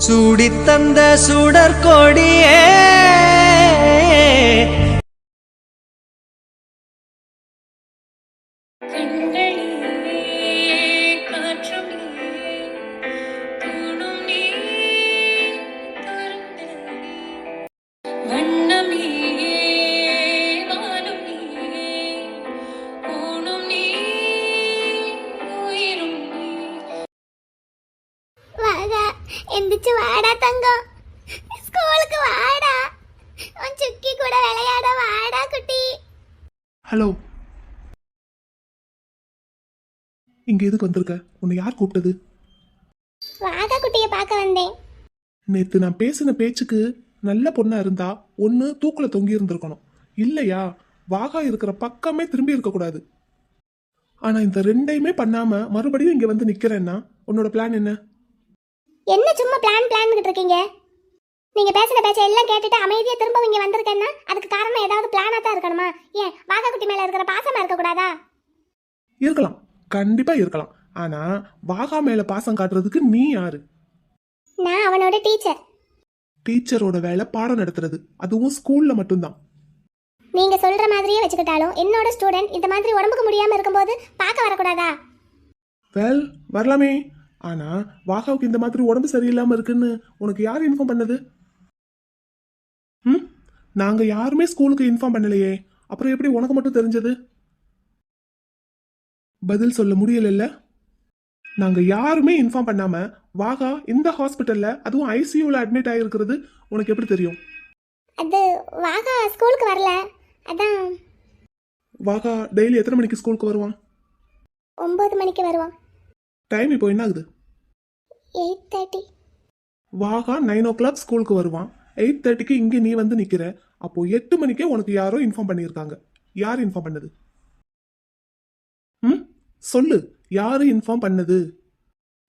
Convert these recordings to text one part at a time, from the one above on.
சூடித்தந்த சுடற்கொடியே எந்திரிச்சு வாடா தங்கம், ஸ்கூலுக்கு வாடா, உன் சுக்கி கூட விளையாட வாடா குட்டி. ஹலோ, இங்க எதுக்கு வந்திருக்க? உன்னை யார் கூப்பிட்டது? வாகா குட்டியை பார்க்க வந்தேன். நேத்து நான் பேசின பேச்சுக்கு நல்ல பொண்ணா இருந்தா ஒன்னு தூக்குல தொங்கி இருந்திருக்கணும், இல்லையா வாகா இருக்கிற பக்கமே திரும்பி இருக்க கூடாது. ஆனா இந்த ரெண்டையுமே பண்ணாம மறுபடியும் இங்க வந்து நிக்கிறேன்னா உன்னோட பிளான் என்ன? என்ன சும்மா பிளான் இருக்கீங்க? நீங்க பேசுற பேச்ச எல்லாம் கேட்டுட்டு அமைதியா திரும்ப இங்க வந்திருக்கேன்னா அதுக்கு காரணம் ஏதாவது பிளானா தான் இருக்கணுமா? ஏன் வாகா குட்டி மேல இருக்கிற பாசமா இருக்க கூடாதா? இருக்கலாம், கண்டிப்பா இருக்கலாம். ஆனா வாகா மேல பாசம் காட்டுறதுக்கு நீ யாரு? நான் அவனோட டீச்சர். டீச்சரோட வேலை பாடம் நடத்துறது, அதுவும் ஸ்கூல்ல மட்டும்தான். நீங்க சொல்ற மாதிரியே வச்சுக்கிட்டாலும் என்னோட ஸ்டூடெண்ட் இந்த மாதிரி உடம்புக்கு முடியாம இருக்கும்போது பார்க்க வரக்கூடாதா? வெல், வரலாமே. ஆனா வாகாவுக்கு இந்த மாதிரி உடம்பு சரியில்லாம இருக்குன்னு உனக்கு யார் இன்ஃபார்ம் பண்ணது? நாங்க யாருமே ஸ்கூலுக்கு இன்ஃபார்ம் பண்ணலையே, அப்புறம் எப்படி உனக்கு மட்டும் தெரிஞ்சது? பதில் சொல்ல முடியல. நாங்க யாருமே இன்ஃபார்ம் பண்ணாம வாகா இந்த ஹாஸ்பிட்டல்ல, அதுவும் ஐசியூல அட்மிட் ஆகிருக்கிறது உனக்கு எப்படி தெரியும்? அது வாகா ஸ்கூலுக்கு வரல, அதான். வாகா டெய்லி எத்தனை மணிக்கு ஸ்கூலுக்கு வருவான்? 9 மணிக்கு வருவான். டைம் இப்போ என்ன ஆகுது? 8:30. வாகா 9 o'clock ஸ்கூலுக்கு வருவான். 8:30க்கு இங்கே நீ வந்து நிக்கிற. அப்போ 8 மணிக்கே உனக்கு யாரோ இன்ஃபார்ம் பண்ணியிருக்காங்க. யார் இன்ஃபார்ம் பண்ணது? சொல்லு, யாரு இன்ஃபார்ம் பண்ணது?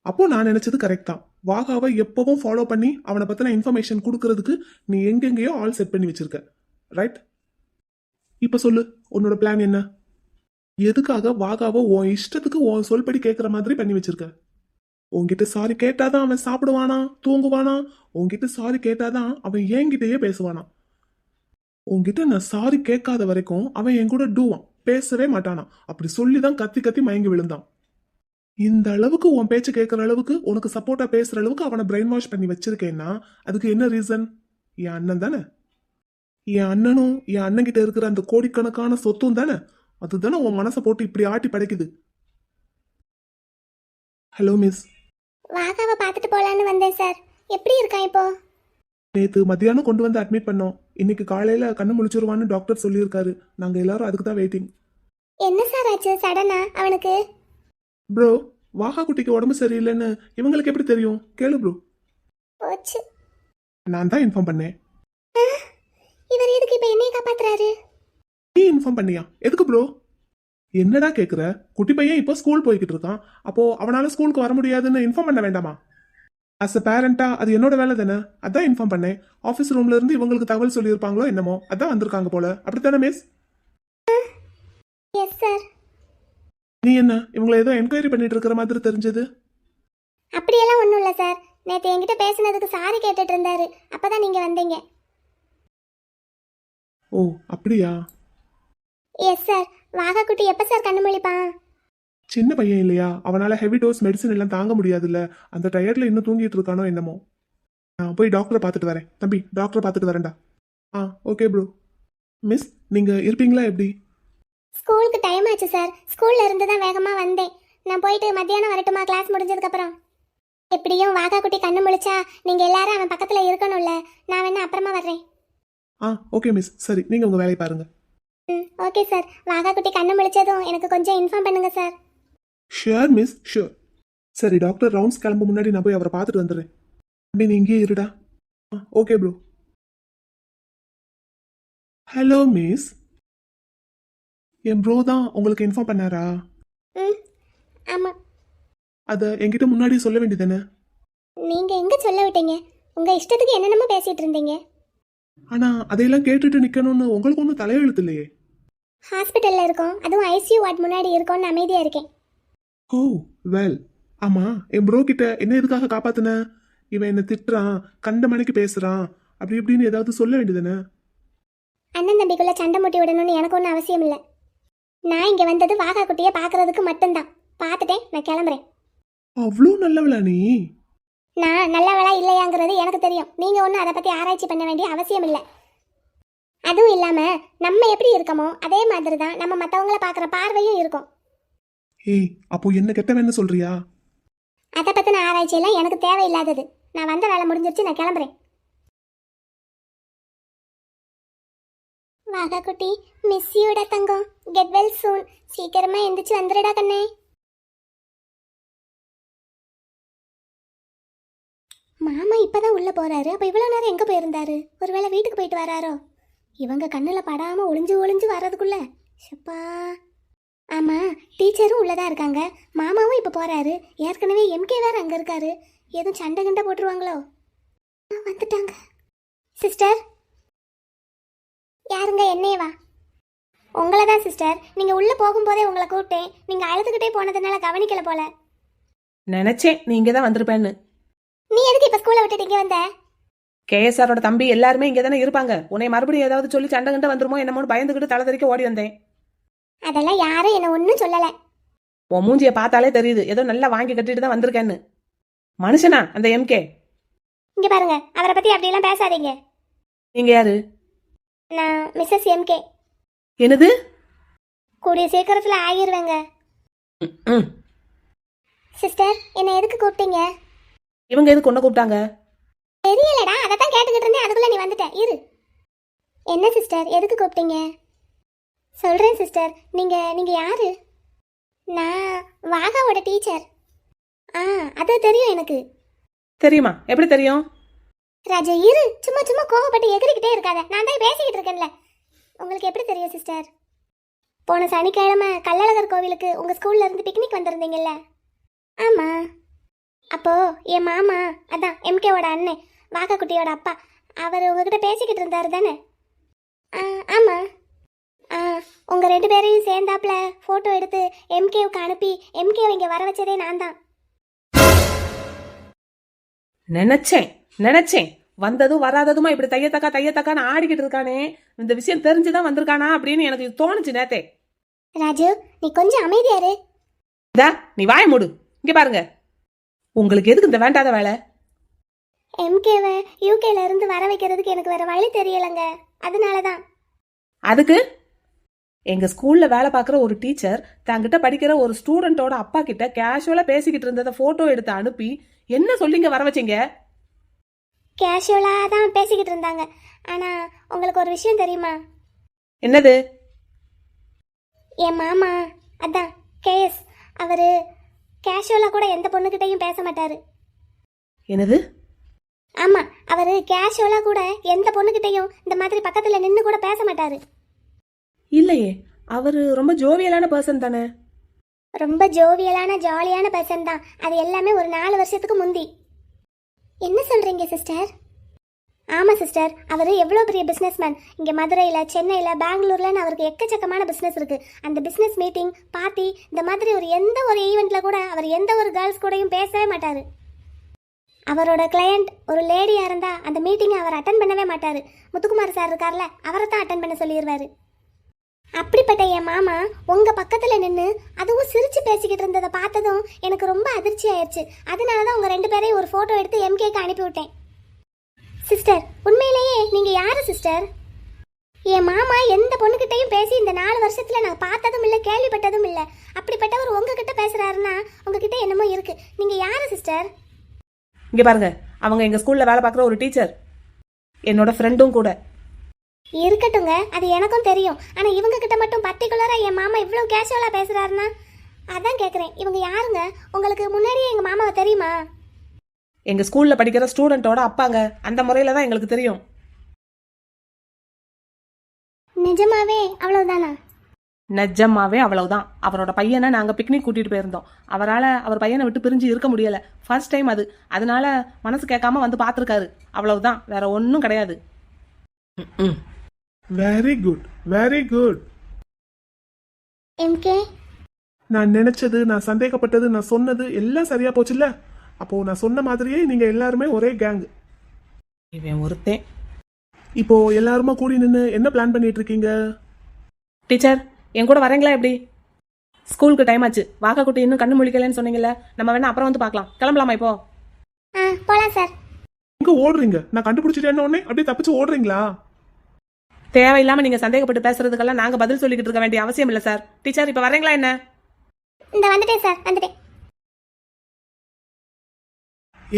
அப்போ நான் நினைச்சது கரெக்ட் தான். வாகாவை எப்பவும் ஃபாலோ பண்ணி அவனை பத்தின இன்ஃபர்மேஷன் கொடுக்கறதுக்கு நீ எங்கெங்கேயோ ஆல் செட் பண்ணி வச்சிருக்க, ரைட்? இப்ப சொல்லு, உன்னோட பிளான் என்ன? எதுக்காக வாகாவை உன் இஷ்டத்துக்கு உன் சொல்படி கேட்குற மாதிரி பண்ணி வச்சிருக்க? உன்கிட்ட சாரி கேட்டாதான் அவன் சாப்பிடுவானா, தூங்குவானா? உன்கிட்ட சாரி கேட்டாதான் அவன் என்கிட்டயே பேசுவானா? உன்கிட்ட நான் சாரி கேட்காத வரைக்கும் அவன் என் கூட டூவான், பேசவே மாட்டானா. அப்படி சொல்லிதான் கத்தி கத்தி மயங்கி விழுந்தான். இந்த அளவுக்கு உன் பேச்சு கேட்கற அளவுக்கு, உனக்கு சப்போர்ட்டா பேசுற அளவுக்கு அவனை பிரெயின் வாஷ் பண்ணி வச்சிருக்கேன்னா அதுக்கு என்ன ரீசன்? என் அண்ணன் தானே. என் அண்ணனும் என் அண்ணன் கிட்ட இருக்கிற அந்த கோடிக்கணக்கான சொத்தும் தானே. அதுதானே உன் மனசை போட்டு இப்படி ஆட்டி படைக்குது. ஹலோ மிஸ், வாகாவை பார்த்துட்டு போலான்னு வந்தேன் சார். எப்படி இருக்கான் இப்போ? நேத்து மத்தியானம் கொண்டு வந்து அட்மிட் பண்ணோம். இன்னைக்கு காலையில கண்ணு முழிச்சிருவான்னு டாக்டர் சொல்லியிருக்காரு. நாங்க எல்லாரும் அதுக்கு தான் வெயிட்டிங். என்ன சார் ஆச்சு சடனா அவனுக்கு? ப்ரோ, வாகா குட்டிக்கு உடம்பு சரியில்லைன்னு இவங்களுக்கு எப்படி தெரியும்? கேளு ப்ரோ. போச்சு, நான் தான் இன்ஃபார்ம் பண்ணேன். இவர் எதுக்கு இப்ப என்னைய காப்பாத்துறாரு? நீ இன்ஃபார்ம் பண்ணியா? எதுக்கு ப்ரோ? என்னடா கேக்குற? குட்டி பையன் இப்போ ஸ்கூல் போய்கிட்டு இருக்கான். அப்போ அவனால ஸ்கூலுக்கு வர முடியாதுன்னு இன்ஃபார்ம் பண்ண வேண்டாமா? அஸ் அ பேரண்டா அது என்னோட வேலை தானே. அதான் இன்ஃபார்ம் பண்ணேன். ஆஃபீஸ் ரூம்ல இருந்து இவங்களுக்கு தகவல் சொல்லியிருப்பாங்களோ என்னமோ, அதான் வந்திருக்காங்க போல. அப்படித்தானே மிஸ்? Yes sir. நீ என்ன இவங்களை ஏதோ என்கொயரி பண்ணிட்டு இருக்கிற மாதிரி தெரிஞ்சது? அப்படியெல்லாம் ஒன்றும் இல்லை சார். நேற்று என்கிட்ட பேசினதுக்கு சாரி கேட்டுட்டு இருந்தாரு, அப்பதான் நீங்க வந்தீங்க. ஓ அப்படியா? Yes sir. வாகா குட்டி எப்ப சார் கண்ணு முழிப்பான்? சின்ன பையன் இல்லையா, அவனால ஹெவி டோஸ் மெடிசன் எல்லாம் தாங்க முடியாதுல்ல. அந்த டயர்ட்ல இன்னும் தூங்கிட்டு இருக்கானோ என்னமோ. நான் போய் டாக்டரை பார்த்துட்டு வரேன். தம்பி, டாக்டரை பார்த்துட்டு வரேன்டா. Okay bro. மிஸ், நீங்க இருப்பீங்களா எப்படி? ஸ்கூலுக்கு டைம் ஆச்சு சார். ஸ்கூல்ல இருந்து தான் வேகமா வந்தேன். நான் போயிட்டு மத்தியானம் வரட்டுமா கிளாஸ் முடிஞ்சதுக்கு அப்புறம்? எப்படியும் வாகா குட்டி கண்ணு முழிச்சா நீங்க எல்லாரும் அவன் பக்கத்துல இருக்கணும்ல. நான் வேணா அப்புறமா வர்றேன். Okay miss. சரி, நீங்க உங்க வேலையை பாருங்க. Okay sir. வாகா குட்டி கண்ணு முழிச்சதும் எனக்கு கொஞ்சம் இன்ஃபார்ம் பண்ணுங்க சார். Sure miss, sure. சரி, டாக்டர் ரவுண்ட்ஸ் கிளம்ப முன்னாடி நான் போய் அவரை பார்த்துட்டு வந்துடுறேன். அப்படி நீ இங்கேயே இருடா. Okay bro. ஹலோ மிஸ், என் ப்ரோ தான் உங்களுக்கு இன்ஃபார்ம் பண்ணாரா? ஆமா. அதை என்கிட்ட முன்னாடி சொல்ல வேண்டியதானே? நீங்க எங்க சொல்ல விட்டீங்க? உங்க இஷ்டத்துக்கு என்னென்னமோ பேசிட்டு இருந்தீங்க. ஆனா அதையெல்லாம் கேட்டுட்டு நிக்கணும்னு உங்களுக்கு ஒன்றும் தலையெழுத்து இல்லையே. ஹாஸ்பிட்டல்ல இருக்கோம், அதுவும் ஐசியூ வார்டு முன்னாடி இருக்கோம்னு அமைதியா இருக்கேன். ஓ வெல். ஆமா, என் ப்ரோ கிட்ட என்ன எதுக்காக காப்பாத்துன? இவன் என்ன திட்டுறான், கண்ட மணிக்கு பேசுறான், அப்படி இப்படின்னு ஏதாவது சொல்ல வேண்டியதுதானே? அண்ணன் தம்பிக்குள்ள சண்டை முட்டி விடணும்னு எனக்கு ஒன்றும் அவசியம் இல்லை. நான் இங்கே வந்தது வாகா குட்டியை பார்க்கறதுக்கு மட்டும்தான். பார்த்துட்டேன், நான் கிளம்புறேன். அவ்வளோ நல்லவளா நீ? நான் நல்லவளா இல்லையாங்கிறது எனக்கு தெரியும். நீங்கள் ஒன்றும் அதை பற்றி ஆராய்ச்சி பண்ண வேண்டிய அவசியம் இல்லை. அதுவும் இல்லாமல் நம்ம எப்படி இருக்கோமோ அதே மாதிரி தான் நம்ம மற்றவங்கள பார்க்குற பார்வையும் இருக்கும். ஏய், அப்போ என்ன கெட்டவன்னு சொல்றியா? அதை பற்றின ஆராய்ச்சியெல்லாம் எனக்கு தேவையில்லாதது. நான் வந்த வேலை முடிஞ்சிருச்சு, நான் கிளம்புறேன். வாகா குட்டி, மிஸ் யூடா தங்கம். Get well soon. சீக்கிரமா எந்திரிச்சு வந்துடுடா கண்ணே. மாமா இப்பதான் உள்ள போறாரு. அப்ப இவ்வளவு நேரம் எங்க போயிருந்தாரு? ஒருவேளை வீட்டுக்கு போயிட்டு வராரோ? இவங்க கண்ணுல படாம ஒளிஞ்சு ஒளிஞ்சு வர்றதுக்குள்ள சப்பா. ஆமா, டீச்சரும் உள்ளதா இருக்காங்க. மாமாவும் இப்ப போறாரு. ஏற்கனவே எம்கே வேற அங்க இருக்காரு. எதுவும் சண்டை கண்டை போட்டுருவாங்களோ? வந்துட்டாங்க. சிஸ்டர். யாருங்க? என்னையவா? உங்களை தான் சிஸ்டர். நீங்க உள்ள போகும்போதே உங்களை கூப்பிட்டேன். நீங்க அழுதுகிட்டே போனதுனால கவனிக்கல போல. நினைச்சேன் நீ இங்கே தான் வந்திருப்பேன்னு. நீ எதுக்கு இப்ப ஸ்கூலை விட்டுட்டு இங்க வந்த? கேஎஸ்ஆரோட தம்பி எல்லாருமே இங்கே தானே இருப்பாங்க. உன்னை மறுபடியும் ஏதாவது சொல்லி சண்டை கண்டு வந்துருமோ என்னமோன்னு பயந்துக்கிட்டு தலை தெறிக்க ஓடி வந்தேன். அதெல்லாம் யாரும் என்ன ஒன்றும் சொல்லல. உன் மூஞ்சியை பார்த்தாலே தெரியுது ஏதோ நல்லா வாங்கி கட்டிட்டு தான் வந்திருக்கேன்னு. மனுஷனா அந்த எம்கே? இங்க பாருங்க, அவரை பத்தி அப்படியெல்லாம் பேசாதீங்க. நீங்க யாரு? நான் மிஸ்ஸஸ் எம்கே. என்னது? கூடிய சீக்கிரத்துல ஆகிருவேங்க. ம். சிஸ்டர், என்னை எதுக்கு கூப்பிட்டீங்க? இவங்க எதுக்கு ஒன்ன கூப்பிட்டாங்க? தெரியலடா, அதை தான் கேட்டுக்கிட்டு இருந்தேன். அதுக்குள்ள நீ வந்துட்ட. இரு. என்ன சிஸ்டர், எதுக்கு கூப்பிட்டீங்க? சொல்றேன் சிஸ்டர். நீங்க யாரு? நான் வாகாவோட டீச்சர். அது தெரியும் எனக்கு. தெரியுமா? எப்படி தெரியும்? ராஜா, இரு. சும்மா சும்மா கோவப்பட்டு எகிரிக்கிட்டே இருக்காத. நான் தான் பேசிக்கிட்டு இருக்கேன்ல. உங்களுக்கு எப்படி தெரியும் சிஸ்டர்? போன சனிக்கிழமை கள்ளழகர் கோவிலுக்கு உங்க ஸ்கூல்ல இருந்து பிக்னிக் வந்திருந்தீங்கல்ல? ஆமா. அப்போ என் மாமா, அதான் எம்கேவோட அண்ணன், வாகா குட்டியோட அப்பா, அவர் உங்ககிட்ட பேசிக்கிட்டு இருந்தாரு தானே? ஆமா. உங்க 2 பேரையும் சேர்ந்தாப்புல போட்டோ எடுத்து எம்கேவுக்கு அனுப்பி எம்கேவை இங்க வர வச்சதே நான் தான். நினைச்சேன் வந்ததும் வராததுமா இப்படி தையத்தக்கான்னு ஆடிக்கிட்டு இருக்கானே, இந்த விஷயம் தெரிஞ்சுதான் வந்திருக்கானா அப்படின்னு எனக்கு தோணுச்சு நேத்தே. ராஜு, நீ கொஞ்சம் அமைதியாரு. இதா நீ வாய மூடு. இங்க பாருங்க, உங்களுக்கு எதுக்கு இந்த வேண்டாத வேலை? எம்கேவை யூகேல இருந்து வர வைக்கிறதுக்கு எனக்கு வேற வழி தெரியலங்க. அதனாலதான். அதுக்கு எங்க ஸ்கூல்ல வேலை பார்க்குற ஒரு டீச்சர் தங்கிட்ட படிக்கிற ஒரு ஸ்டூடெண்டோட அப்பா கிட்ட கேஷுவலா பேசிக்கிட்டு இருந்ததை போட்டோ எடுத்து அனுப்பி என்ன சொல்லிங்க வர வச்சீங்க? கேஷுவலா தான் பேசிக்கிட்டு இருந்தாங்க. ஆனா உங்களுக்கு ஒரு விஷயம் தெரியுமா? என்னது? என் மாமா, அதான் கேஎஸ், அவரு கேஷுவலா கூட எந்த பொண்ணுகிட்டையும் பேச மாட்டாரு. என்னது? ஆமா, அவரு கேஷுவலா கூட எந்த பொண்ணுகிட்டையும் இந்த மாதிரி பக்கத்துல நின்று கூட பேச மாட்டாரு. இல்லையே, அவரு ரொம்ப ஜோவியலான பர்சன் தானே? ரொம்ப ஜோவியலான ஜாலியான பர்சன் தான். அது எல்லாமே ஒரு 4 வருஷத்துக்கு முந்தி. என்ன சொல்றீங்க சிஸ்டர்? ஆமா சிஸ்டர், அவர் எவ்வளோ பெரிய பிஸ்னஸ்மேன். இங்கே மதுரையில், சென்னையில், பெங்களூர்லன்னு அவருக்கு எக்கச்சக்கமான பிஸ்னஸ் இருக்குது. அந்த பிஸ்னஸ் மீட்டிங், பார்ட்டி, இந்த மாதிரி எந்த ஒரு ஈவெண்ட்டில் கூட அவர் எந்த ஒரு கேர்ள்ஸ் கூடயும் பேசவே மாட்டார். அவரோட கிளையண்ட் ஒரு லேடியாக இருந்தால் அந்த மீட்டிங்கை அவர் அட்டன் பண்ணவே மாட்டார். முத்துக்குமார் சார் இருக்கார்ல, அவரை தான் அட்டன் பண்ண சொல்லிடுவார். அப்படிப்பட்ட என் மாமா உங்கள் பக்கத்தில் நின்று அதுவும் சிரித்து பேசிக்கிட்டு இருந்ததை பார்த்ததும் எனக்கு ரொம்ப அதிர்ச்சி ஆயிடுச்சு. அதனால தான் உங்கள் 2 பேரையும் ஒரு ஃபோட்டோ எடுத்து எம்கேக்கு அனுப்பிவிட்டேன். சிஸ்டர், உண்மையிலேயே நீங்கள் யார் சிஸ்டர்? என் மாமா எந்த பொண்ணுக்கிட்டையும் பேசி இந்த 4 வருஷத்தில் நான் பார்த்ததும் இல்லை, கேள்விப்பட்டதும் இல்லை. அப்படிப்பட்டவர் உங்ககிட்ட பேசுகிறாருன்னா உங்ககிட்ட என்னமோ இருக்குது. நீங்கள் யார் சிஸ்டர்? இங்கே பாருங்க, அவங்க எங்கள் ஸ்கூலில் வேலை பார்க்குற ஒரு டீச்சர், என்னோட ஃப்ரெண்டும் கூட. இருக்கட்டுங்க, அது எனக்கும் தெரியும். ஆனால் இவங்க கிட்ட மட்டும் பர்டிகுலராக என் மாமா இவ்வளோ கேஷுவலாக பேசுகிறாருன்னா அதான் கேட்குறேன். இவங்க யாருங்க? உங்களுக்கு முன்னாடியே எங்கள் மாமாவை தெரியுமா? எங்கள் ஸ்கூலில் படிக்கிற ஸ்டூடெண்ட்டோட அப்பாங்க. அந்த முறையில் தான் எங்களுக்கு தெரியும். நிஜமாவே அவ்வளவுதானா? நிஜமாவே அவ்வளவுதான். அவரோட பையனை நாங்கள் பிக்னிக் கூட்டிகிட்டு போயிருந்தோம். அவரால் அவர் பையனை விட்டு பிரிஞ்சு இருக்க முடியலை. ஃபர்ஸ்ட் டைம் அது. அதனால மனசு கேட்காம வந்து பார்த்துருக்காரு. அவ்வளவுதான், வேற ஒன்றும் கிடையாது. Very good, very good. MK, நான் நினைச்சது, நான் சந்தேகப்பட்டது, நான் சொன்னது எல்லாம் சரியா போச்சுல்ல? அப்போ நான் சொன்ன மாதிரியே நீங்க எல்லாருமே ஒரே கேங். இவன் ஒருத்தன். இப்போ எல்லாருமா கூடி நின்று என்ன பிளான் பண்ணிட்டு இருக்கீங்க? டீச்சர் என் கூட வரீங்களா எப்படி? ஸ்கூலுக்கு டைம் ஆச்சு. வாக்கா குட்டி இன்னும் கண்ணு முழிக்கலன்னு சொன்னீங்கல்ல, நம்ம வேணா அப்புறம் வந்து பார்க்கலாம். கிளம்பலாமா இப்போ? போலாம் சார். எங்க ஓடுறீங்க? நான் கண்டுபிடிச்சிட்டேன்னு உடனே அப்படியே தப்பிச்சு ஓடுறீங்களா? தேவையில்லாம நீங்க சந்தேகப்பட்டு பேசுறதுக்கெல்லாம் நாங்க பதில் சொல்லிக்கிட்டு இருக்க வேண்டிய அவசியம் இல்லை சார். டீச்சர் இப்போ வரீங்களா என்ன? இந்த வந்துட்டேன் சார், வந்துட்டேன்.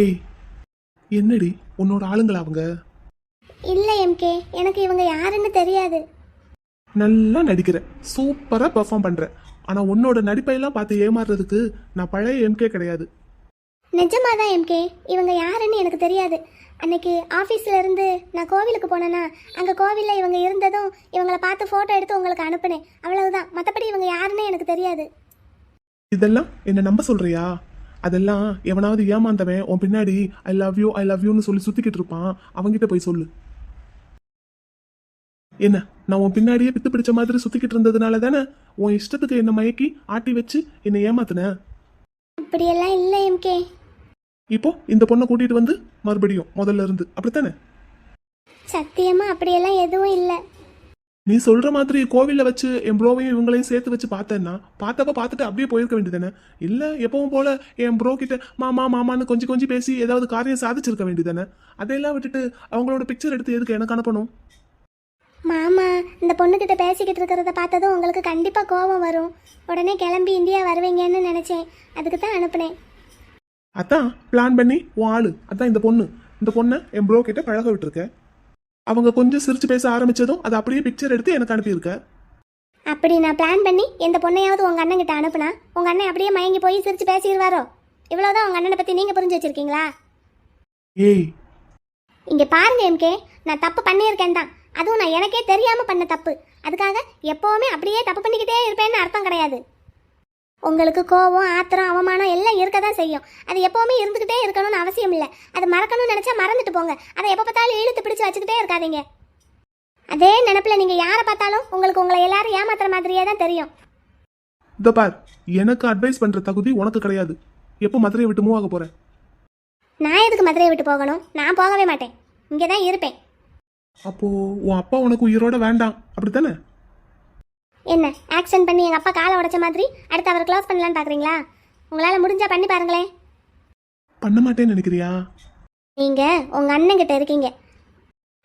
ஏய் என்னடி உன்னோட ஆளுங்களா அவங்க? இல்ல எம்கே, எனக்கு இவங்க யாருன்னு தெரியாது. நல்லா நடிக்கிற, சூப்பரா பெர்ஃபார்ம் பண்ற. ஆனா உன்னோட நடிப்பையெல்லாம் பார்த்து ஏமாறுறதுக்கு நான் பழைய எம்கே கிடையாது. நிஜமாதான் எம்கே, இவங்க யாருன்னு எனக்கு தெரியாது. அன்னைக்கு ஆஃபீஸில் இருந்து நான் கோவிலுக்கு போனேன்னா அங்கே கோவிலில் இவங்க இருந்ததும் இவங்கள பார்த்து ஃபோட்டோ எடுத்து உங்களுக்கு அனுப்புனேன், அவ்வளவுதான். மற்றபடி இவங்க யாருன்னு எனக்கு தெரியாது. இதெல்லாம் என்ன நம்ப சொல்றியா? அதெல்லாம் எவனாவது ஏமாந்தவன் உன் பின்னாடி ஐ லவ் யூன்னு சொல்லி சுத்திக்கிட்டு இருப்பான், அவங்கிட்ட போய் சொல்லு. என்ன நான் உன் பின்னாடியே பித்து பிடிச்ச மாதிரி சுத்திக்கிட்டு இருந்ததுனால தானே உன் இஷ்டத்துக்கு என்ன மயக்கி ஆட்டி வச்சு என்னை ஏமாத்தின? அப்படியெல்லாம் இல்லை எம்கே. இப்போ இந்த பொண்ணை கூட்டிட்டு வந்து மறுபடியும் முதல்ல இருந்து அப்படித்தானே? சத்தியமா அப்படியெல்லாம் எதுவும் இல்லை. நீ சொல்ற மாதிரி கோவில்ல வச்சு என் ப்ரோவையும் இவங்களையும் சேர்த்து வச்சு பார்த்தேன்னா பார்த்துட்டு அப்படியே போயிருக்க வேண்டியதானே? இல்ல எப்பவும் போல என் ப்ரோ கிட்ட மாமா மாமான்னு கொஞ்சம் பேசி ஏதாவது காரியம் சாதிச்சிருக்க வேண்டியதானே? அதையெல்லாம் விட்டுட்டு அவங்களோட பிக்சர் எடுத்து எதுக்கு எனக்கு அனுப்பணும்? மாமா இந்த பொண்ணுக்கிட்ட பேசிக்கிட்டு இருக்கிறத பார்த்ததும் உங்களுக்கு கண்டிப்பாக கோபம் வரும். உடனே கிளம்பி இந்தியா வருவீங்கன்னு நினச்சேன், அதுக்கு தான் அனுப்புனேன். அதான் பிளான் பண்ணி உன் ஆளு அதான் இந்த பொண்ணை என் ப்ரோ கிட்ட பழக விட்டுருக்க. அவங்க கொஞ்சம் சிரிச்சு பேச ஆரம்பிச்சதும் அதை அப்படியே பிக்சர் எடுத்து எனக்கு அனுப்பியிருக்க. அப்படி நான் பிளான் பண்ணி எந்த பொண்ணையாவது உங்கள் அண்ணன் கிட்ட அனுப்புனா உங்கள் அண்ணன் அப்படியே மயங்கி போய் சிரிச்சு பேசிடுவாரோ? இவ்வளோதான் உங்கள் அண்ணனை பற்றி நீங்கள் புரிஞ்சு வச்சிருக்கீங்களா? ஏய் இங்கே பாருங்க எம்கே, நான் தப்பு பண்ணியிருக்கேன் தான். அதுவும் நான் எனக்கே தெரியாமல் பண்ண தப்பு. அதுக்காக எப்போவுமே அப்படியே தப்பு பண்ணிக்கிட்டே இருப்பேன்னு அர்த்தம் கிடையாது. உங்களுக்கு கோபம் ஆத்திரம் அவமானம் எல்லாம் இருக்க தான் செய்யும். அது எப்போவுமே இருந்துக்கிட்டே இருக்கணும்னு அவசியம் இல்லை. அது மறக்கணும்னு நினச்சா மறந்துட்டு போங்க. அதை எப்போ பார்த்தாலும் இழுத்து பிடிச்சி வச்சுக்கிட்டே இருக்காதீங்க. அதே நினப்பில் நீங்கள் யாரை பார்த்தாலும் உங்களுக்கு உங்களை எல்லாரும் ஏமாத்துற மாதிரியே தான் தெரியும். இதோ பார், எனக்கு அட்வைஸ் பண்ற தகுதி உனக்கு கிடையாது. எப்போ மதுரையை விட்டு மூவ் ஆக போற? நான் எதுக்கு மதுரையை விட்டு போகணும்? நான் போகவே மாட்டேன், இங்கே தான் இருப்பேன். அப்போ உன் அப்பா உனக்கு உயிரோட வேண்டாம் அப்படித்தானே? என்ன ஆக்ஷன் பண்ணி எங்கள் அப்பா காலை உடைச்ச மாதிரி அடுத்து அவர் க்ளோஸ் பண்ணலான்னு பார்க்குறீங்களா? உங்களால் முடிஞ்சா பண்ணி பாருங்களேன். பண்ண மாட்டேன்னு நினைக்கிறியா? நீங்கள் உங்கள் அண்ணன்கிட்ட இருக்கீங்க,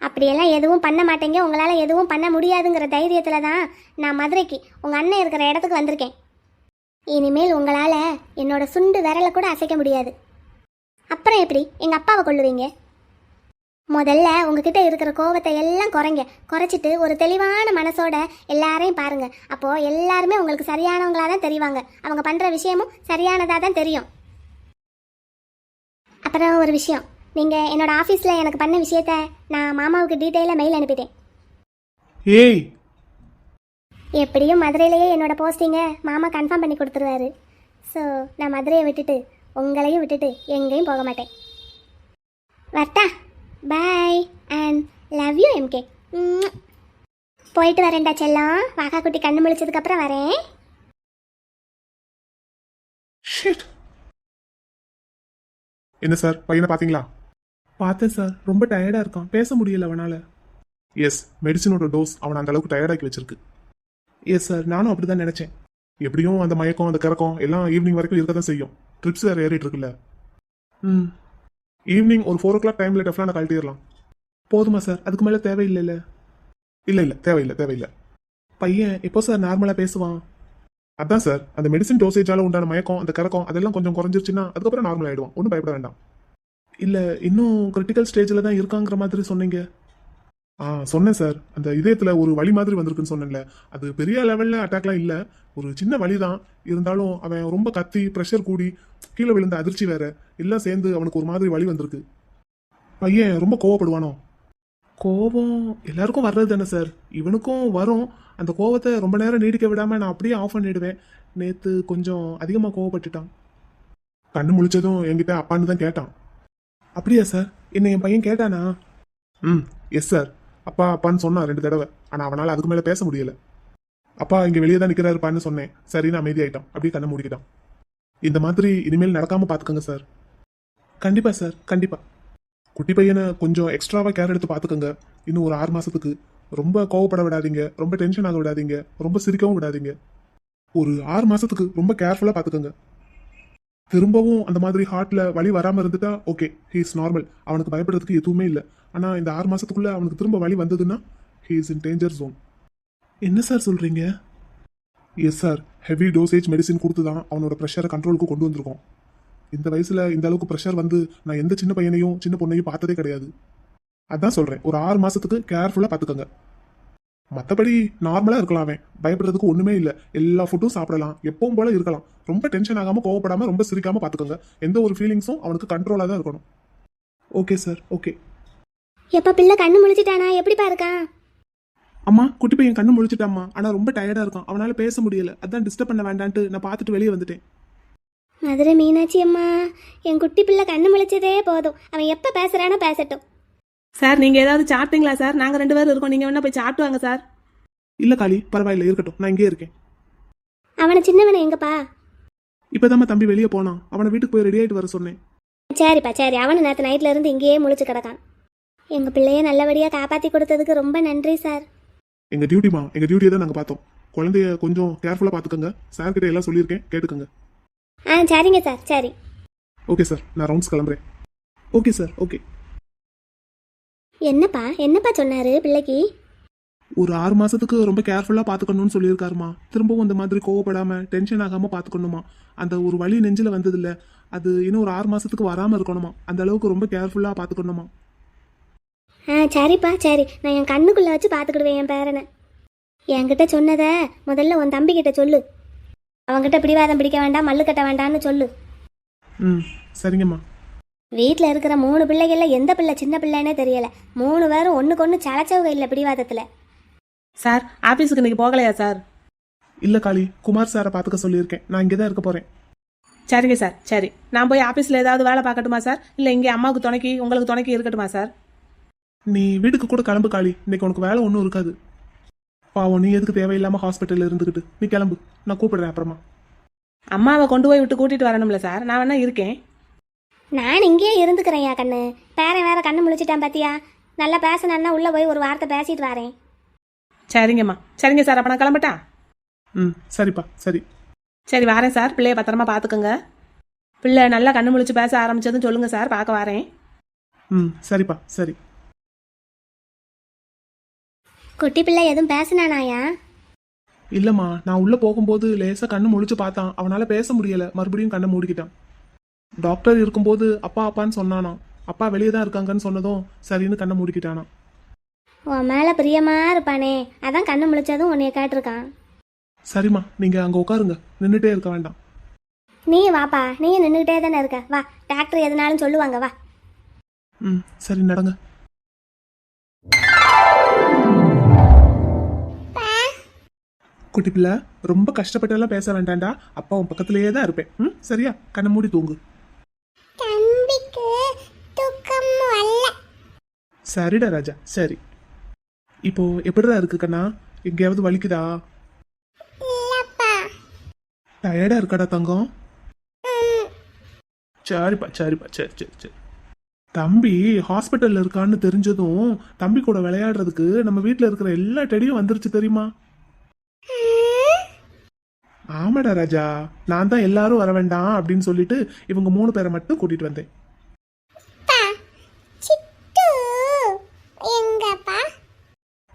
அப்படியெல்லாம் எதுவும் பண்ண மாட்டேங்க. உங்களால் எதுவும் பண்ண முடியாதுங்கிற தைரியத்தில் தான் நான் மதுரைக்கு உங்கள் அண்ணன் இருக்கிற இடத்துக்கு வந்திருக்கேன். இனிமேல் உங்களால் என்னோட சுண்டு விரலை கூட அசைக்க முடியாது. அப்புறம் எப்படி எங்கள் அப்பாவை கொல்லுவீங்க? முதல்ல உங்ககிட்ட இருக்கிற கோவத்தை எல்லாம் குறைச்சிட்டு ஒரு தெளிவான மனசோட எல்லாரையும் பாருங்க. அப்போது எல்லாருமே உங்களுக்கு சரியானவங்களாக தான் தெரிவாங்க. அவங்க பண்ணுற விஷயமும் சரியானதாக தான் தெரியும். அப்புறம் ஒரு விஷயம், நீங்கள் என்னோட ஆஃபீஸில் எனக்கு பண்ண விஷயத்த நான் மாமாவுக்கு டீட்டெயிலாக மெயில் அனுப்பிட்டேன். ஏய் எப்படியும் மதுரையிலேயே என்னோட போஸ்டிங்கை மாமா கன்ஃபார்ம் பண்ணி கொடுத்துருவாரு. ஸோ நான் மதுரையை விட்டுட்டு உங்களையும் விட்டுட்டு எங்கேயும் போக மாட்டேன். வரட்டா? பாய் அண்ட் லவ் யூ எம்கே. போயிட்டு வரேன்டா செல்லம். வாக்கா குட்டி கண்ணு முழிச்சதுக்கப்புறம் வரேன். என்ன சார், பையனை பாத்தீங்களா? பார்த்தேன் சார், ரொம்ப டயர்டா இருக்கான், பேச முடியல அவனால. எஸ், மெடிசனோட டோஸ் அவனை அந்த அளவுக்கு டயர்டாக்கி வச்சிருக்கு. எஸ் சார், நானும் அப்படிதான் நினைச்சேன். எப்படியும் அந்த மயக்கம் அந்த கிறக்கம் எல்லாம் ஈவினிங் வரைக்கும் இருக்க தான் செய்யும். ட்ரிப்ஸ் வேறு ஏறிட்டு இருக்குல்ல. ஈவினிங் ஒரு 4 o'clock டைமில் டெஃப்லாம் நான் கழட்டிடலாம். போதுமா சார்? அதுக்கு மேலே தேவையில்லைல்ல? இல்லை தேவையில்லை. பையன் எப்போ சார் நார்மலாக பேசுவான்? அதான் சார், அந்த மெடிசன் டோசேஜால உண்டான மயக்கம் அந்த கறக்கம் அதெல்லாம் கொஞ்சம் குறைஞ்சிருச்சுன்னா அதுக்கப்புறம் நார்மல் ஆகிடுவான். ஒன்றும் பயப்பட வேண்டாம். இல்லை இன்னும் கிரிட்டிக்கல் ஸ்டேஜில் தான் இருக்காங்கிற மாதிரி சொன்னீங்க. சொன்னேன் சார், அந்த இதயத்தில் ஒரு வலி மாதிரி வந்திருக்குன்னு சொன்னேன்ல. அது பெரிய லெவலில் அட்டாக்லாம் இல்லை, ஒரு சின்ன வலி தான். இருந்தாலும் அவன் ரொம்ப கத்தி ப்ரெஷர் கூடி கீழே விழுந்த அதிர்ச்சி வேற எல்லாம் சேர்ந்து அவனுக்கு ஒரு மாதிரி வலி வந்திருக்கு. பையன் ரொம்ப கோவப்படுவானோ? கோபம் எல்லாருக்கும் வர்றது தானே சார், இவனுக்கும் வரும். அந்த கோவத்தை ரொம்ப நேரம் நீடிக்க விடாமல் நான் அப்படியே ஆஃப் பண்ணிடுவேன். நேற்று கொஞ்சம் அதிகமாக கோவப்பட்டுட்டான். கண்ணு முழிச்சதும் என்கிட்ட அப்பான்னு தான் கேட்டான். அப்படியா சார்? என்ன என் பையன் கேட்டானா? எஸ் சார், அப்பா அப்பான்னு சொன்னான் 2 தடவை. ஆனால் அவனால் அதுக்கு மேலே பேச முடியல. அப்பா இங்கே வெளியே தான் நிற்கிறாருப்பான்னு சொன்னேன். சரின்னு அமைதியாயிட்டான், அப்படியே கண்ணை மூடிக்கிட்டான். இந்த மாதிரி இனிமேல் நடக்காமல் பார்த்துக்கோங்க சார். கண்டிப்பா சார், கண்டிப்பா. குட்டி பையனை கொஞ்சம் எக்ஸ்ட்ராவா கேர் எடுத்து பாத்துக்கோங்க. இன்னும் ஒரு 6 மாசத்துக்கு ரொம்ப கோவப்பட விடாதீங்க, ரொம்ப டென்ஷன் ஆக விடாதீங்க, ரொம்ப சிரிக்கவும் விடாதீங்க. ஒரு 6 மாசத்துக்கு ரொம்ப கேர்ஃபுல்லா பாத்துக்கோங்க. திரும்பவும் அந்த மாதிரி ஹார்ட்ல வலி வராம இருந்துட்டா ஓகே, ஹீ இஸ் நார்மல், அவனுக்கு பயப்படுறதுக்கு எதுவுமே இல்லை. ஆனா இந்த 6 மாசத்துக்குள்ள அவனுக்கு திரும்ப வலி வந்ததுன்னா he is in danger zone. என்ன சார் சொல்றீங்க? Yes sir, heavy dosage medicine கொடுத்து தான் அவனோட ப்ரெஷரை கண்ட்ரோலுக்கு கொண்டு வந்திருக்கோம். இந்த வயசுல இந்த அளவுக்கு ப்ரெஷர் வந்து நான் எந்த சின்ன பையனையும் சின்ன பொண்ணையும் பார்த்ததே கிடையாது. அதான் சொல்றேன், ஒரு 6 மாசத்துக்கு கேர்ஃபுல்லா பாத்துக்கோங்க. மற்றபடி நார்மலா இருக்கலாம், அவன் பயப்படுறதுக்கு ஒண்ணுமே இல்லை. எல்லா ஃபுட்டும் சாப்பிடலாம், எப்பவும் போல இருக்கலாம். ரொம்ப டென்ஷன் ஆகாம, கோவப்படாம, ரொம்ப சிரிக்காம பாத்துக்கோங்க. எந்த ஒரு ஃபீலிங்ஸும் அவனுக்கு கண்ட்ரோலா தான் இருக்கணும். Okay sir, okay. எப்ப பிள்ளை கண்ணு முழிச்சிட்டானா? எப்படிப்பா இருக்கான்? அம்மா, குட்டி பையன் கண்ணு முழிச்சிட்டாம்மா. ஆனா ரொம்ப டயர்டா இருக்கான், அவனால பேச முடியல. அதான் டிஸ்டர்ப் பண்ண வேண்டான்ட்டு நான் பார்த்துட்டு வெளியே வந்துட்டேன். மதுரை மீனாட்சி அம்மா, என் குட்டி பிள்ளை கண்ணு முழிச்சதே போதும். அவன் எப்ப பேசுறானோ பேசட்டும். சார் நீங்கள் ஏதாவது சாப்பிட்டீங்களா சார்? நாங்கள் 2 பேரும் இருக்கோம், நீங்கள் வேணா போய் சாப்பிட்டு சார். இல்ல காளி, பரவாயில்ல, இருக்கட்டும், நான் இங்கே இருக்கேன். அவனை சின்னவனை எங்கப்பா? இப்பதாம்மா தம்பி வெளியே போனான், அவனை வீட்டுக்கு போய் ரெடி ஆயிட்டு வர சொன்னேன். சரிப்பா சரி, அவனு நேற்று நைட்ல இருந்து இங்கேயே முழிச்சு கிடக்கான். எங்க பிள்ளைய நல்லபடியா காப்பாத்தி கொடுத்ததுக்கு ரொம்ப நன்றி சார். எங்க டியூட்டிமா, எங்க டியூட்டியை தான் நாங்க பார்த்தோம். குழந்தைய கொஞ்சம் கேர்ஃபுல்லா பாத்துக்கோங்க. சார் கிட்ட எல்லாம் சொல்லியிருக்கேன், கேட்டுக்கோங்க. சரிங்க சார், சரி. ஓகே சார், நான் ரவுண்ட்ஸ் கிளம்புறேன். Okay sir, okay. என்னப்பா சொன்னாரு பிள்ளைக்கு? ஒரு 6 மாசத்துக்கு ரொம்ப கேர்ஃபுல்லா பாத்துக்கணும்னு சொல்லியிருக்காருமா. திரும்பவும் இந்த மாதிரி கோவப்படாம டென்ஷன் ஆகாம பாத்துக்கணுமா. அந்த ஒரு வலி நெஞ்சில வந்தது இல்ல, அது இன்னும் ஒரு 6 மாசத்துக்கு வராம இருக்கணுமா. அந்த அளவுக்கு ரொம்ப கேர்ஃபுல்லா பாத்துக்கணுமா. சரிப்பா சரி, நான் என் கண்ணுக்குள்ள வச்சு பாத்துக்கிடுவேன் என் பேரனை. என்கிட்ட சொன்னதை முதல்ல உன் தம்பி கிட்ட சொல்லு. அவன்கிட்ட பிடிவாதம் பிடிக்க வேண்டாம், மல்லு கட்ட வேண்டாம்னு சொல்லு. சரிங்கம்மா. வீட்டில் இருக்கிற 3 பிள்ளைகள்ல எந்த பிள்ளை சின்ன பிள்ளைன்னே தெரியல. 3 பேரும் ஒண்ணுக்கு ஒன்று சளைச்சவங்க இல்லை பிடிவாதத்துல. சார் ஆஃபீஸுக்கு இன்னைக்கு போகலையா சார்? இல்ல காளி, குமார் சாரை பாத்துக்க சொல்லியிருக்கேன். நான் இங்கே தான் இருக்க போறேன். சரிங்க சார், சரி. நான் போய் ஆஃபீஸில் ஏதாவது வேலை பார்க்கட்டுமா சார்? இல்லை இங்கே அம்மாவுக்கு துணைக்கி உங்களுக்கு துணைக்கி இருக்கட்டுமா சார்? நீ வீட்டுக்கு கூட கிளம்பு காளி, இன்னைக்கு உனக்கு வேலை ஒன்றும் இருக்காது. பாவம், நீ எதுக்கு தேவையில்லாம ஹாஸ்பிட்டல்ல இருந்துக்கிட்டு? நீ கிளம்பு, நான் கூப்பிடுறேன் அப்புறமா. அம்மாவை கொண்டு போய் விட்டு கூட்டிட்டு வரணும்ல சார், நான் வேணா இருக்கேன். நான் இங்கேயே இருந்துக்கிறேன் யா கண்ணு. பேரன் வேற கண்ணு முழிச்சிட்டான் பாத்தியா? நல்லா பேசினா உள்ள போய் ஒரு வார்த்தை பேசிட்டு வரேன். சரிங்கம்மா, சரிங்க சார், அப்போ நான் கிளம்பட்டா? சரிப்பா, சரி. சரி வரேன் சார், பிள்ளைய பத்திரமா பார்த்துக்கோங்க. பிள்ளை நல்லா கண்ணு முழிச்சு பேச ஆரம்பிச்சதுன்னு சொல்லுங்க சார், பார்க்க வரேன். சரிப்பா, சரி. குட்டி பிள்ளை எதுவும் பேசினானாயா? இல்லம்மா, நான் உள்ள போகும்போது லேசா கண்ணு முழிச்சு பார்த்தான், அவனால பேச முடியல, மறுபடியும் கண்ணை மூடிக்கிட்டான். டாக்டர் இருக்கும்போது அப்பா அப்பான்னு சொன்னானா. அப்பா வெளியே தான் இருக்காங்கன்னு சொன்னதும் சரின்னு கண்ணை மூடிக்கிட்டானா. உன் மேல பிரியமா இருப்பானே, அதான் கண்ணு முழிச்சதும் உன்னைய கேட்டிருக்கான். சரிம்மா, நீங்க அங்க உட்காருங்க, நின்றுட்டே இருக்க வேண்டாம். நீ வாப்பா, நீயும் நின்றுகிட்டே தானே இருக்க. வா, டாக்டர் எதுனாலும் சொல்லுவாங்க, வா. சரி, நடங்க. குட்டி பிள்ளை, ரொம்ப கஷ்டப்பட்டெல்லாம் பேச வேண்டாம்டா. அப்பா உன் பக்கத்திலேயே தான் இருப்பேன். சரியா? கண்ணை மூடி தூங்கு. தம்பிக்கு தூக்கம் வரல. சரிடா ராஜா, சரி. இப்போ எப்படிடா இருக்கு கண்ணா? எங்கேயாவது வலிக்குதா? இல்லப்பா. டயர்டா இருக்காடா தங்கம்? சரிப்பா, சரிப்பா, சரி சரி சரி. தம்பி ஹாஸ்பிட்டல்ல இருக்கான்னு தெரிஞ்சதும் தம்பி கூட விளையாடுறதுக்கு நம்ம வீட்டில் இருக்கிற எல்லா டெடியும் வந்துருச்சு தெரியுமா? ஆமாடா ராஜா, நான் தான் எல்லாரும் வர வேண்டாம் அப்படின்னு சொல்லிட்டு இவங்க 3 பேரை மட்டும் கூட்டிட்டு வந்தேன்.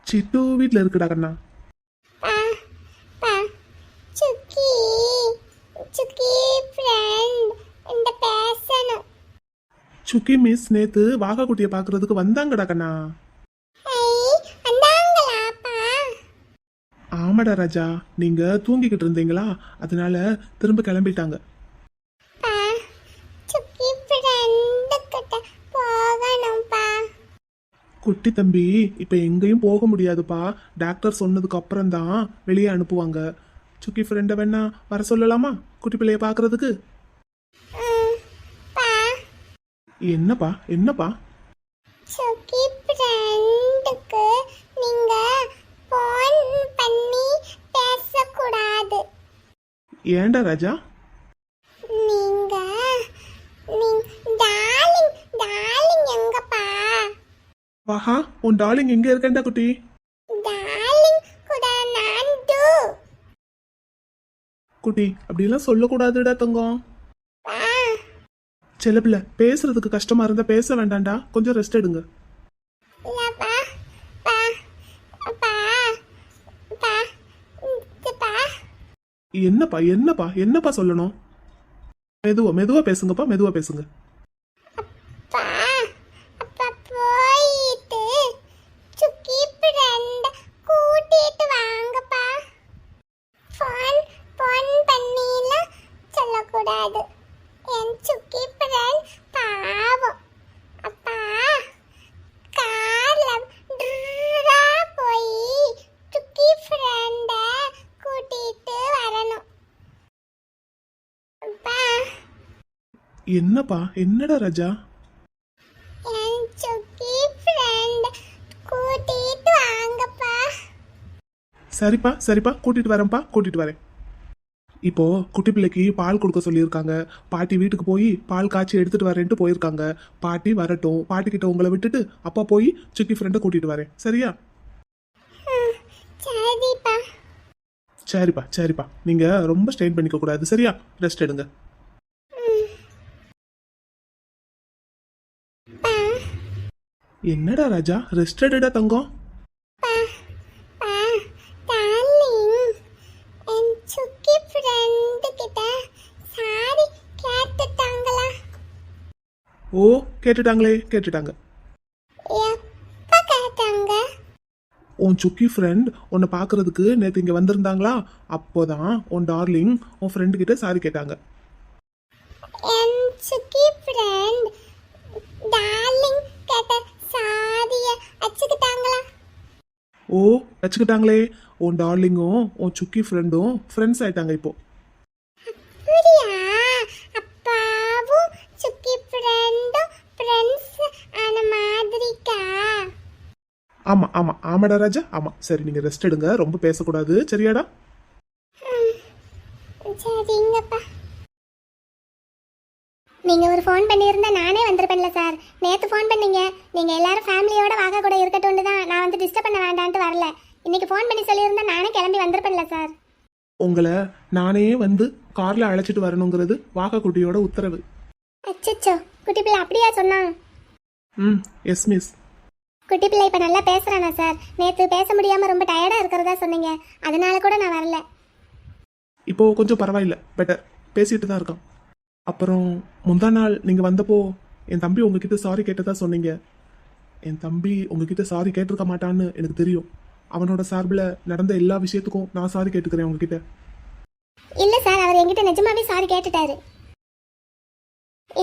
சிட்டு வீட்டில் இருக்குடா கண்ணா. சுக்கி மிஸ் நேத்து வாகா குட்டியை பாக்குறதுக்கு வந்தாங்கடா கண்ணா. ஆமாடா ராஜா, நீங்க தூங்கிக்கிட்டு இருந்தீங்களா, அதனால திரும்ப கிளம்பிட்டாங்க. குட்டி தம்பி, இப்ப எங்கேயும் போக முடியாதுப்பா. டாக்டர் சொன்னதுக்கு அப்புறம் தான் வெளியே அனுப்புவாங்க. சுக்கி ஃப்ரெண்ட வேணா வர சொல்லலாமா குட்டி பிள்ளைய பாக்குறதுக்கு? என்னப்பா என்னப்பா? சுக்கி ஃப்ரெண்டுக்கு நீங்க போன் பண்ணி பேசக்கூடாது. ஏன்டா ராஜா? நீங்க டால் வாஹா உன் டார்லிங் எங்க இருக்கேன்டா குட்டி. டார்லிங் கூட நான் டூ. குட்டி அப்படிலாம் சொல்லக்கூடாதுடா தங்கம். பா செல்லப்பில்ல பேசுறதுக்கு கஷ்டமா இருந்தா பேச வேண்டாம்டா, கொஞ்சம் ரெஸ்ட் எடுங்க. பா பா பா பா பா என்னப்பா என்னப்பா என்னப்பா சொல்லணும்? மெதுவா மெதுவா பேசுங்கப்பா, மெதுவா பேசுங்க. பா அப்பா போயிட்டு சுக்கி ஃப்ரெண்ட் கூட்டிட்டு வாங்கப்பா. ஃபோன் பண்ணில சொல்லக்கூடாது. என் சுக்கி ஃப்ரெண்ட் பாவம். அப்பா கார்ல ட்ரா போய் சுக்கி ஃப்ரெண்ட கூட்டிட்டு வரணும். அப்பா என்னப்பா என்னடா ராஜா? என் சுக்கி ஃப்ரெண்ட் கூட்டிட்டு வாங்கப்பா. சரிப்பா சரிப்பா கூட்டிட்டு வரேன்ப்பா, கூட்டிட்டு வரேன். இப்போ குட்டி பிள்ளைக்கு பால் கொடுக்க சொல்லியிருக்காங்க. பாட்டி வீட்டுக்கு போய் பால் காய்ச்சி எடுத்துட்டு வரேன்ட்டு போயிருக்காங்க. பாட்டி வரட்டும், பாட்டி கிட்ட உங்களை விட்டுட்டு அப்பா போய் சுக்கி ஃப்ரெண்டை கூட்டிட்டு வரேன். சரியா? சரிப்பா. சரிப்பா சரிப்பா, நீங்க ரொம்ப ஸ்ட்ரெயின் பண்ணிக்க கூடாது. சரியா? ரெஸ்ட் எடுங்க. பா என்னடா ராஜா ரெஸ்ட் எடுடா தங்கம். பா பா டார்லிங் என் சுக்கி ஃப்ரெண்ட் கிட்ட சாரி கேட்டுட்டாங்களா? ஓ கேட்டுட்டாங்களே கேட்டுட்டாங்க. எப்ப கேட்டாங்க? உன் சுக்கி ஃப்ரெண்ட் உன்னை பார்க்கறதுக்கு நேற்று இங்கே வந்திருந்தாங்களா? அப்போதான் உன் டார்லிங் உன் ஃப்ரெண்டு கிட்ட சாரி கேட்டாங்க. என் சுக்கி ஃப்ரெண்ட் டார்லிங் கேட்ட சாரிய அச்சுக்கிட்டாங்களா? ஓ வச்சுக்கிட்டாங்களே. உன் டார்லிங்கும் உன் சுக்கி ஃப்ரெண்டும் ஃப்ரெண்ட்ஸ் ஆயிட்டாங்க இப்போ. புரியா? அப்பாவும் சுக்கி ஃப்ரெண்டும் ஃப்ரெண்ட்ஸ் ஆன மாதிரிக்கா? ஆமா ஆமா ஆமாடா ராஜா ஆமா. சரி நீங்க ரெஸ்ட் எடுங்க, ரொம்ப பேசக்கூடாது. சரியாடா? சரிங்கப்பா. நீங்க ஒரு ஃபோன் பண்ணியிருந்தா நானே வந்திருப்பேன்ல சார். நேத்து ஃபோன் பண்ணீங்க, நீங்க எல்லாரும் ஃபேமிலியோட வாக கூட இருக்கட்டும்னு தான் நான் வந்து டிஸ்டர்ப் பண்ண வேண்டான்ட்டு வரல. இன்னைக்கு ஃபோன் பண்ணி சொல்லியிருந்தா நானே கிளம்பி வந்திருப்பேன்ல சார். உங்களை நானே வந்து கார்ல அழைச்சிட்டு வரணுங்கிறது வாகா குட்டியோட உத்தரவு. அச்சச்சோ, குட்டி பிள்ளை அப்படியா சொன்னா? Yes miss. குட்டி பிள்ளை இப்ப நல்லா பேசுறானா சார்? நேத்து பேச முடியாம ரொம்ப டயர்டா இருக்கிறதா சொன்னீங்க, அதனால கூட நான் வரல. இப்போ கொஞ்சம் பரவாயில்ல, பெட்டர். பேசிட்டு தான் இருக்கான். அப்புறம் முந்தா நாள் நீங்க வந்தப்போ என் தம்பி உங்ககிட்ட சாரி கேட்டதா சொன்னீங்க. என் தம்பி உங்ககிட்ட சாரி கேட்டிருக்க மாட்டான்னு எனக்கு தெரியும். அவனோட சார்பில் நடந்த எல்லா விஷயத்துக்கும் நான் சாரி கேட்டுக்கிறேன் உங்ககிட்ட. இல்ல சார், அவர் என்கிட்ட நிஜமாவே சாரி கேட்டுட்டாரு.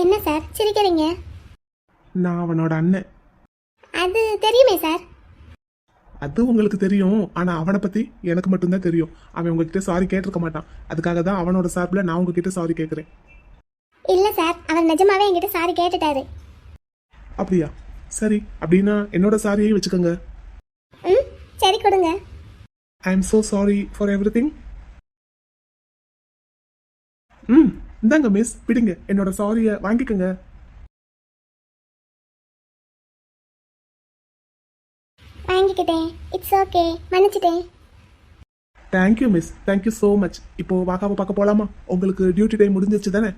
என்ன சார் சிரிக்கிறீங்க? நான் அவனோட அண்ணன். அது தெரியுமே சார். அது உங்களுக்கு தெரியும், ஆனா அவனை பத்தி எனக்கு மட்டும்தான் தெரியும். அவன் உங்ககிட்ட சாரி கேட்டிருக்க மாட்டான். அதுக்காக தான் அவனோட சார்பில் நான் உங்ககிட்ட சாரி கேட்குறேன். இல்ல சார், அவர் நிஜமாவே என்கிட்ட சாரி கேட்டுட்டாரு. அப்படியா? சரி, அப்படின்னா என்னோட சாரியை வச்சுக்கோங்க. ம் சரி கொடுங்க. I am so sorry for everything. இந்தாங்க மிஸ், பிடிங்க, என்னோட சாரியை வாங்கிக்கோங்க. வாங்கிக்கிட்டேன். இட்ஸ் ஓகே, மன்னிச்சிட்டேன். Thank you miss, thank you so much. இப்போ வாக்காவை பார்க்க போலாமா? உங்களுக்கு டியூட்டி டைம் முடிஞ்சிருச்சு தானே?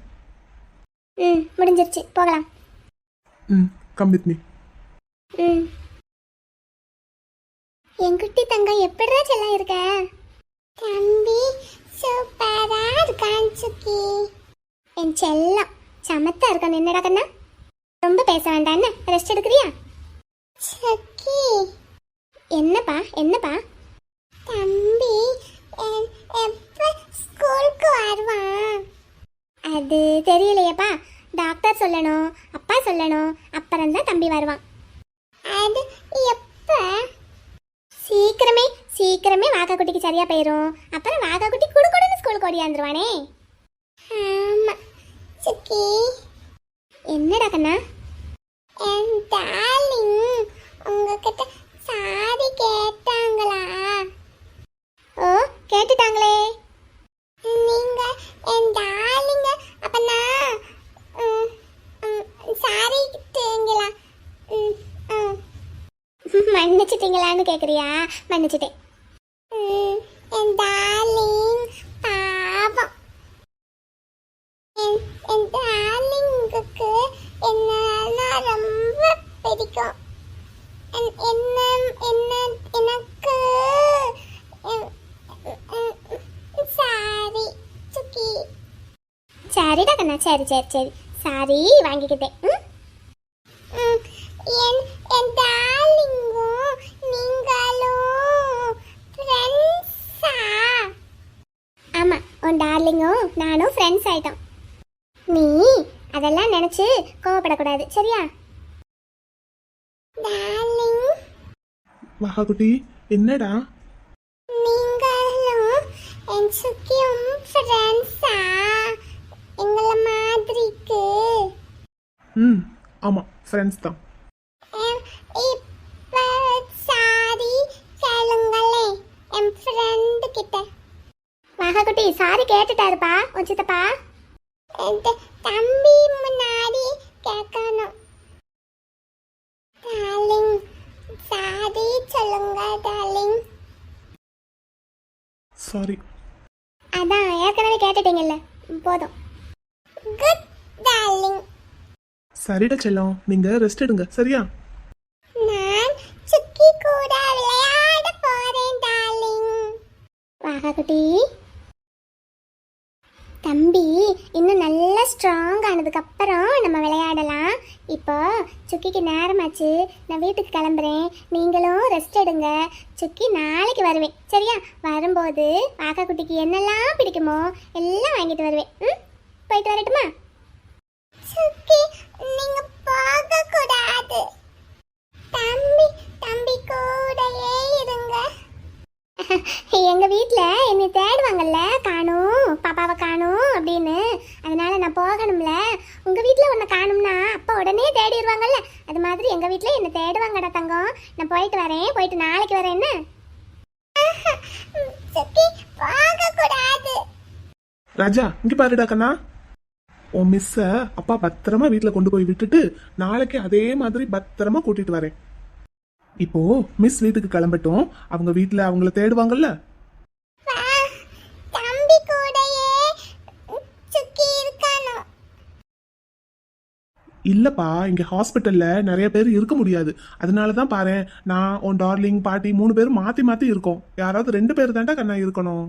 முடிஞ்சிருச்சு, போகலாம். Come with me. என் குட்டி தங்கம் எப்படிடா செல்லம் இருக்க? தம்பி சூப்பரா இருக்கான் சுக்கி. என் செல்லம் சமத்தா இருக்கான். என்னடா கண்ணா, ரொம்ப பேச வேண்டாம், என்ன ரெஸ்ட் எடுக்கிறியா? சுக்கி என்னப்பா என்னப்பா? தம்பி எப்ப ஸ்கூலுக்கு வருவான்? அது தெரியலையேப்பா. டாக்டர் சொல்லணும், அப்பா சொல்லணும், அப்புறம் தான் தம்பி வருவான். அது எப்ப? சீக்கிரமே சீக்கிரமே வாகா குட்டிக்கு சரியா போயிடும். அப்புறம் வாகா குட்டி குடுக்குடுன்னு ஸ்கூலுக்கு ஓடியாந்துருவானே. ஆமா சுக்கி. என்னடா கண்ணா? என் டார்லிங் உங்ககிட்ட சாரி கேட்டாங்களா? ஓ கேட்டுட்டாங்களே. நீங்க என் டார்லிங்க அப்பனா சாரி கேட்டீங்களா? மன்னிச்சிட்டீங்களான்னு கேக்குறியா? மன்னிச்சிட்டேன். என் டார்லிங் பாவம். என் டார்லிங்குக்கு என்ன ரொம்ப பிடிக்கும். எனக்கு சாரி சுக்கி. சரிடா கண்ணா, சரி சரி சரி, சாரி வாங்கிக்கிட்டேன். என் டார்லிங்கும் நீங்களும் ஃப்ரெண்ட்ஸா? ஆமாம், உன் டார்லிங்கும் நானும் ஃப்ரெண்ட்ஸ் ஆயிட்டோம். நீ அதெல்லாம் நினச்சி கோவப்படக்கூடாது, சரியா? டார்லிங், வாகா குட்டி, என்னடா? நீங்களும் என் சுக்கியும் ஃப்ரெண்ட்ஸா? எங்களை மாதிரிக்கு. ம், ஆமா, ஃப்ரெண்ட்ஸ் தான். இப்ப சாரி கேளுங்களே என் ஃப்ரெண்டு கிட்ட. மகாகுட்டி சாரி கேட்டுட்டாருப்பா உன் சித்தப்பா. தம்பி முன்னாடி கேட்கணும். டார்லிங் சாரி சொல்லுங்க டார்லிங். சாரி. அதான் ஏற்கனவே கேட்டுட்டீங்கல்ல, போதும். Good darling. சரிடா செல்லம், நீங்க ரெஸ்ட் எடுங்க, சரியா? நான் சுக்கி கூட விளையாட போறேன் டார்லிங். வாகாகுட்டி, தம்பி இன்னும் நல்லா ஸ்ட்ராங் ஆனதுக்கு அப்புறம் நம்ம விளையாடலாம். இப்போ சுக்கிக்கு நேரமாச்சு, நான் வீட்டுக்கு கிளம்புறேன். நீங்களும் ரெஸ்ட் எடுங்க. சுக்கி நாளைக்கு வருவேன், சரியா? வரும்போது வாகாகுட்டிக்கு என்னெல்லாம் பிடிக்குமோ எல்லாம் வாங்கிட்டு வருவேன். போயிட்டு வரட்டுமா? சுக்கி நீங்க போக கூடாது. தம்பி கூடயே இருங்க. எங்க வீட்ல என்னை தேடுவாங்கல்ல, காணும் பாப்பாவை காணும் அப்படின்னு. அதனால நான் போகணும்ல. உங்க வீட்ல உன்னை காணும்னா அப்பா உடனே தேடிடுவாங்கல்ல, அது மாதிரி எங்க வீட்ல என்னை தேடுவாங்கடா தங்கம். நான் போயிட்டு வரேன், போயிட்டு நாளைக்கு வரேன். என்ன சுக்கி போக கூடாது. ராஜா, இங்க பாருடா கண்ணா, உன் மிஸ்ஸ அப்பா பத்திரமா வீட்டுல கொண்டு போய் விட்டுட்டு நாளைக்கு அதே மாதிரி பத்திரமா கூட்டிட்டு வரேன். இப்போ மிஸ் வீட்டுக்கு கிளம்பட்டும், அவங்க வீட்டுல அவங்கள தேடுவாங்கல்ல. தம்பி கூடயே சுக்கி இருக்கானோ? இல்லப்பா, இங்க ஹாஸ்பிட்டல்ல நிறைய பேர் இருக்க முடியாது. அதனாலதான் பாரு, நான் உன் டார்லிங் பாட்டி 3 பேரும் மாத்தி மாத்தி இருக்கோம். யாராவது 2 பேர் தான்டா கண்ணா இருக்கணும்.